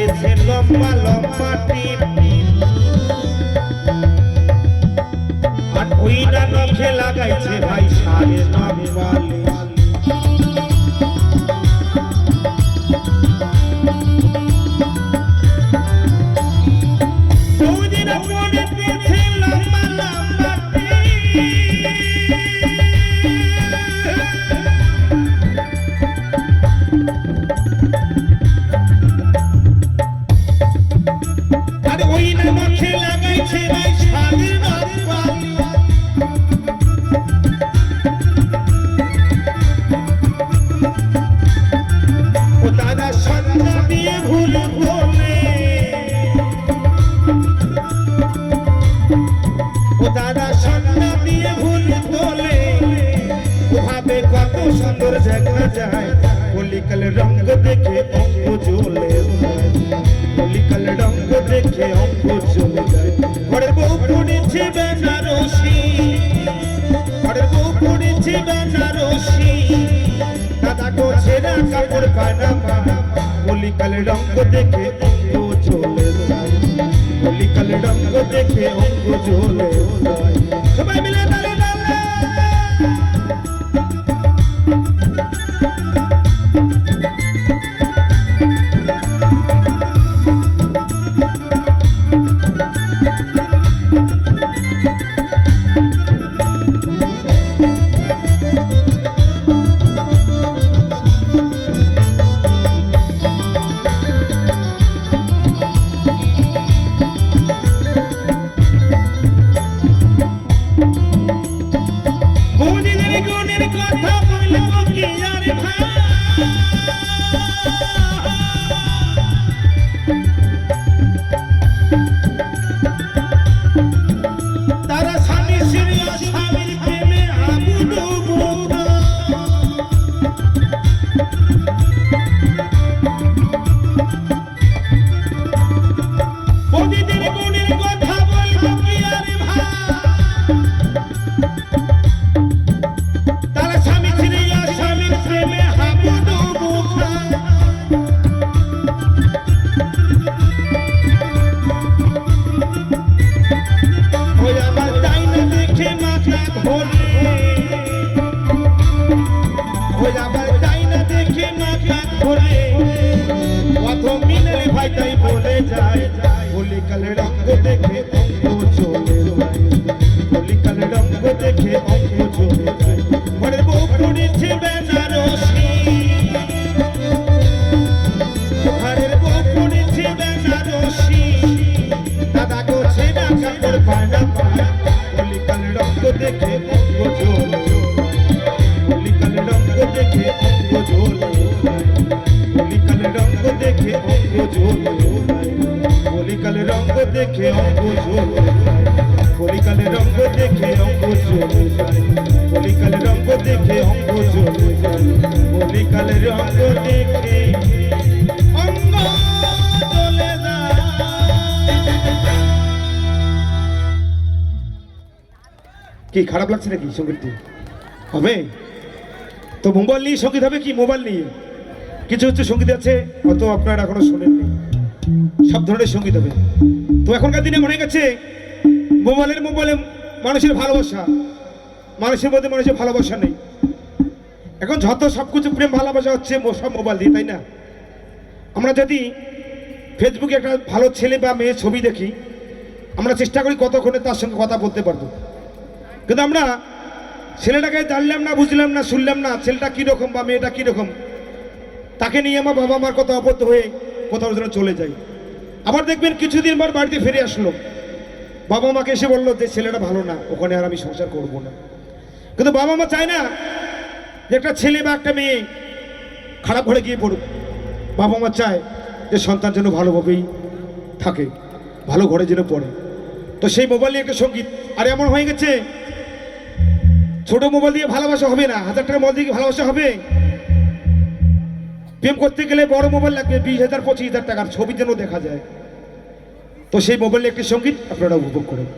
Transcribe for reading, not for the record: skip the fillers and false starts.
দিয়েছে লম্বা লম্বা টিপ, আর ওই না নখে লাগাইছে ভাই সাড়ে নখ বালি। সুন্দর দেখা যায় কলিকাল রঙ দেখে অঙ্গ জ্বলে যায়, কলিকাল রঙ দেখে অঙ্গ জ্বলে যায়। ঘরের বউ পড়েছে বেনারসি, ঘরের বউ পড়েছে বেনারসি, দাদা গো ছেঁড়া কাপড় পায়না পায়, কলিকাল রঙ দেখে অঙ্গ জ্বলে যায়, কলিকাল রঙ দেখে অঙ্গ জ্বলে যায়। সবাই মিলে তালে তালে কলিকাল রঙ দেখে অঙ্গ জ্বলে যায়, কলিকাল রঙ দেখে অঙ্গ জ্বলে যায়। ঘরের বউ পড়েছে বেনারসি, ঘরের বউ পড়েছে বেনারসি, দাদা গো ছেঁড়া কাপড় পায়না পায়, কলিকাল রঙ দেখে অঙ্গ জ্বলে যায়, কলিকাল রঙ দেখে অঙ্গ জ্বলে যায়, কলিকাল রঙ দেখে অঙ্গ জ্বলে যায়, কলিকাল রঙ দেখে অঙ্গ জ্বলে যায়, কলিকাল রঙ দেখে অঙ্গ জ্বলে যায়, কলিকাল রঙ দেখে অঙ্গ জ্বলে যায়, কলিকাল রঙ দেখে অঙ্গ জ্বলে যায়। কি খারাপ লাগছে নাকি সঙ্গীতটি? হবে তো মোবাইল নিয়ে সঙ্গীত হবে কি? মোবাইল নিয়ে কিছু হচ্ছে সঙ্গীত আছে, হয়তো আপনারা এখনো শোনেননি, সব ধরনের সঙ্গীত হবে। তো এখনকার দিনে মনে গেছে মোবাইলে মানুষের ভালোবাসা, মানুষের মধ্যে মানুষের ভালোবাসা নেই। এখন যত সবকিছু প্রেম ভালোবাসা হচ্ছে সব মোবাইল দিয়ে, তাই না? আমরা যদি ফেসবুকে একটা ভালো ছেলে বা মেয়ে ছবি দেখি, আমরা চেষ্টা করি কতক্ষণে তার সঙ্গে কথা বলতে পারবো, কিন্তু আমরা ছেলেটাকে জানলাম না, বুঝলাম না, শুনলাম না ছেলেটা কীরকম বা মেয়েটা কীরকম, তাকে নিয়ে আমার বাবা মার কথা অবদ্ধ হয়ে কোথাও যেন চলে যাই। আবার দেখবেন কিছুদিন পর বাড়িতে ফিরে আসলো, বাবা মাকে এসে বললো যে ছেলেটা ভালো না, ওখানে আর আমি সংসার করব না। কিন্তু বাবা মা চায় না যে একটা ছেলে বা একটা মেয়ে খারাপ ঘরে গিয়ে পড়ুক। বাবা মা চায় যে সন্তান যেন ভালোভাবেই থাকে, ভালো ঘরে যেন পড়ে। তো সেই মোবাইল নিয়ে একটা সঙ্গীত। আর এমন হয়ে গেছে ছোট মোবাইল দিয়ে ভালোবাসা হবে না, 1000 টাকার মোবাইল দিয়ে ভালোবাসা হবে? প্রেম করতে গেলে বড় মোবাইল লাগবে, 20,000 25,000 টাকার ছবি যেন দেখা যায়। তো সেই মোবাইলে একটি সঙ্গীত আপনারা উপভোগ করুন।